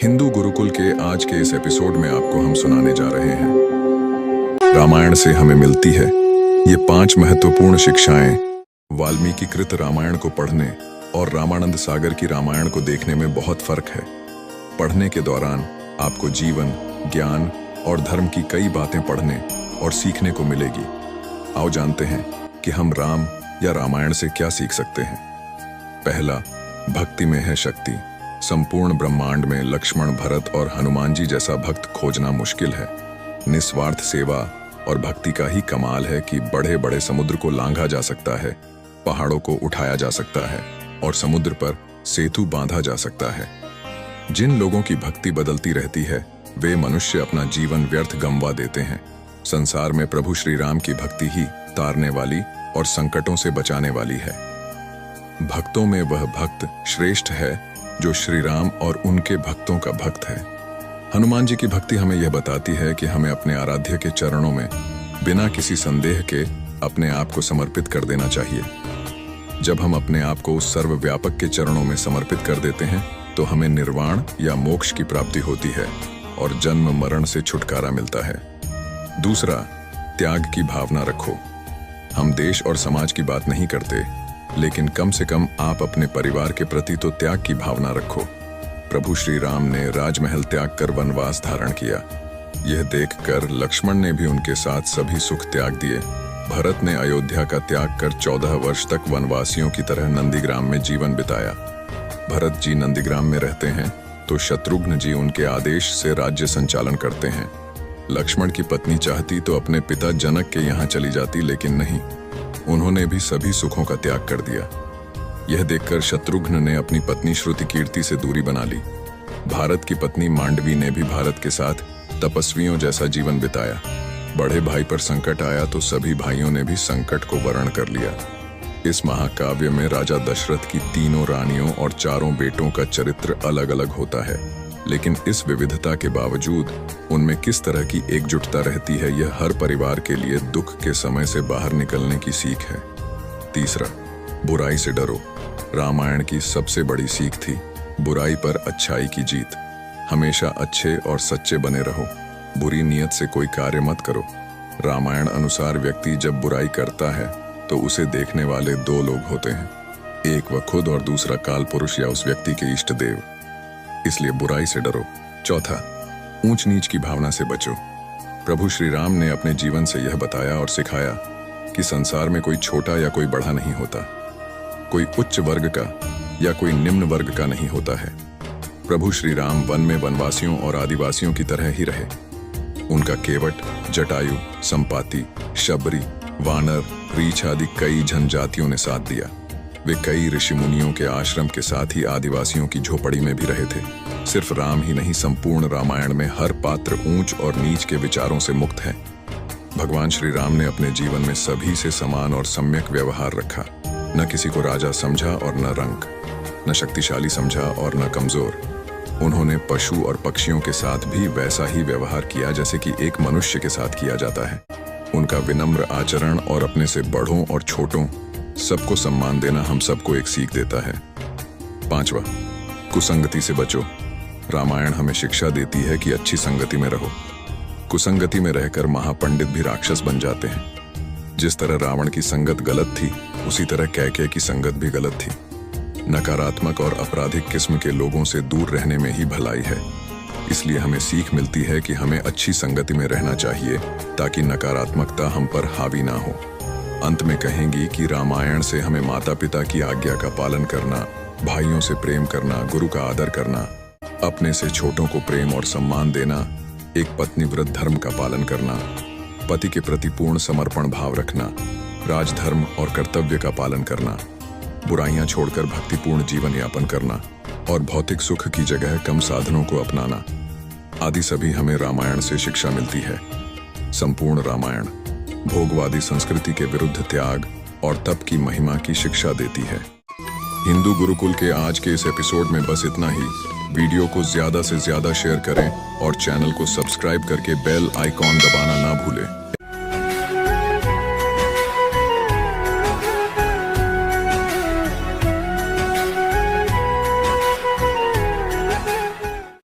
हिंदू गुरुकुल के आज के इस एपिसोड में आपको हम सुनाने जा रहे हैं रामायण से हमें मिलती है ये 5 महत्वपूर्ण शिक्षाएं। वाल्मीकि कृत रामायण को पढ़ने और रामानंद सागर की रामायण को देखने में बहुत फर्क है। पढ़ने के दौरान आपको जीवन, ज्ञान और धर्म की कई बातें पढ़ने और सीखने को मिलेगी। आओ जानते हैं कि हम राम या रामायण से क्या सीख सकते हैं। पहला, भक्ति में है शक्ति। संपूर्ण ब्रह्मांड में लक्ष्मण, भरत और हनुमान जी जैसा भक्त खोजना मुश्किल है। निस्वार्थ सेवा और भक्ति का ही कमाल है कि बड़े बड़े समुद्र को लांघा जा सकता है, पहाड़ों को उठाया जा सकता है और समुद्र पर सेतु बांधा जा सकता है। जिन लोगों की भक्ति बदलती रहती है वे मनुष्य अपना जीवन व्यर्थ गंवा देते हैं। संसार में प्रभु श्री राम की भक्ति ही तारने वाली और संकटों से बचाने वाली है। भक्तों में वह भक्त श्रेष्ठ है जो श्री राम और उनके भक्तों का भक्त है। हनुमान जी की भक्ति हमें यह बताती है कि हमें अपने आराध्य के चरणों में बिना किसी संदेह के अपने आप को समर्पित कर देना चाहिए। जब हम अपने आप को उस सर्वव्यापक के चरणों में समर्पित कर देते हैं तो हमें निर्वाण या मोक्ष की प्राप्ति होती है और जन्म मरण से छुटकारा मिलता है। दूसरा, त्याग की भावना रखो। हम देश और समाज की बात नहीं करते, लेकिन कम से कम आप अपने परिवार के प्रति तो त्याग की भावना रखो। प्रभु श्री राम ने राजमहल त्याग कर वनवास धारण किया। यह देखकर लक्ष्मण ने भी उनके साथ सभी सुख त्याग दिए। भरत ने अयोध्या का त्याग कर 14 वर्ष तक वनवासियों की तरह नंदीग्राम में जीवन बिताया। भरत जी नंदीग्राम में रहते हैं तो शत्रुघ्न जी उनके आदेश से राज्य संचालन करते हैं। लक्ष्मण की पत्नी चाहती तो अपने पिता जनक के यहाँ चली जाती, लेकिन नहीं, उन्होंने भी सभी सुखों का त्याग कर दिया। यह देखकर शत्रुघ्न ने अपनी पत्नी श्रुति कीर्ति से दूरी बना ली। भारत की पत्नी मांडवी ने भी भारत के साथ तपस्वियों जैसा जीवन बिताया। बड़े भाई पर संकट आया तो सभी भाइयों ने भी संकट को वरण कर लिया। इस महाकाव्य में राजा दशरथ की 3 रानियों और 4 बेटों का चरित्र अलग अलग होता है, लेकिन इस विविधता के बावजूद उनमें किस तरह की एकजुटता रहती है, यह हर परिवार के लिए दुख के समय से बाहर निकलने की सीख है। तीसरा, बुराई से डरो। रामायण की सबसे बड़ी सीख थी बुराई पर अच्छाई की जीत। हमेशा अच्छे और सच्चे बने रहो, बुरी नीयत से कोई कार्य मत करो। रामायण अनुसार व्यक्ति जब बुराई करता है तो उसे देखने वाले 2 लोग होते हैं, एक वह खुद और दूसरा काल पुरुष या उस व्यक्ति के इष्ट देव। इसलिए बुराई से डरो। चौथा, ऊंच नीच की भावना से बचो। प्रभु श्री राम ने अपने जीवन से यह बताया और सिखाया कि संसार में कोई छोटा या कोई बड़ा नहीं होता, कोई उच्च वर्ग का या कोई निम्न वर्ग का नहीं होता है। प्रभु श्री राम वन में वनवासियों और आदिवासियों की तरह ही रहे। उनका केवट, जटायु, संपाति, शबरी, वानर, रीछ आदि कई जनजातियों ने साथ दिया। वे कई ऋषि मुनियों के आश्रम के साथ ही आदिवासियों की झोपड़ी में भी रहे थे। सिर्फ राम ही नहीं, संपूर्ण रामायण में हर पात्र ऊंच और नीच के विचारों से मुक्त है। भगवान श्री राम ने अपने जीवन में सभी से समान और सम्यक व्यवहार रखा। न किसी को राजा समझा और न रंक, न शक्तिशाली समझा और न कमजोर। उन्होंने पशु और पक्षियों के साथ भी वैसा ही व्यवहार किया जैसे कि एक मनुष्य के साथ किया जाता है। उनका विनम्र आचरण और अपने से बड़ों और छोटों सबको सम्मान देना हम सबको एक सीख देता है। पांचवा, कुसंगति से बचो। रामायण हमें शिक्षा देती है कि अच्छी संगति में रहो। कुसंगति में रहकर महापंडित भी राक्षस बन जाते हैं। जिस तरह रावण की संगत गलत थी, उसी तरह कैकेयी की संगत भी गलत थी। नकारात्मक और आपराधिक किस्म के लोगों से दूर रहने में ही भलाई है। इसलिए हमें सीख मिलती है कि हमें अच्छी संगति में रहना चाहिए ताकि नकारात्मकता हम पर हावी ना हो। अंत में कहेंगी कि रामायण से हमें माता पिता की आज्ञा का पालन करना, भाइयों से प्रेम करना, गुरु का आदर करना, अपने से छोटों को प्रेम और सम्मान देना, एक पत्नीव्रत धर्म का पालन करना, पति के प्रति पूर्ण समर्पण भाव रखना, राजधर्म और कर्तव्य का पालन करना, बुराइयां छोड़कर भक्तिपूर्ण जीवन यापन करना और भौतिक सुख की जगह कम साधनों को अपनाना आदि सभी हमें रामायण से शिक्षा मिलती है। संपूर्ण रामायण भोगवादी संस्कृति के विरुद्ध त्याग और तप की महिमा की शिक्षा देती है। हिंदू गुरुकुल के आज के इस एपिसोड में बस इतना ही। वीडियो को ज्यादा से ज्यादा शेयर करें और चैनल को सब्सक्राइब करके बेल आइकॉन दबाना ना भूलें।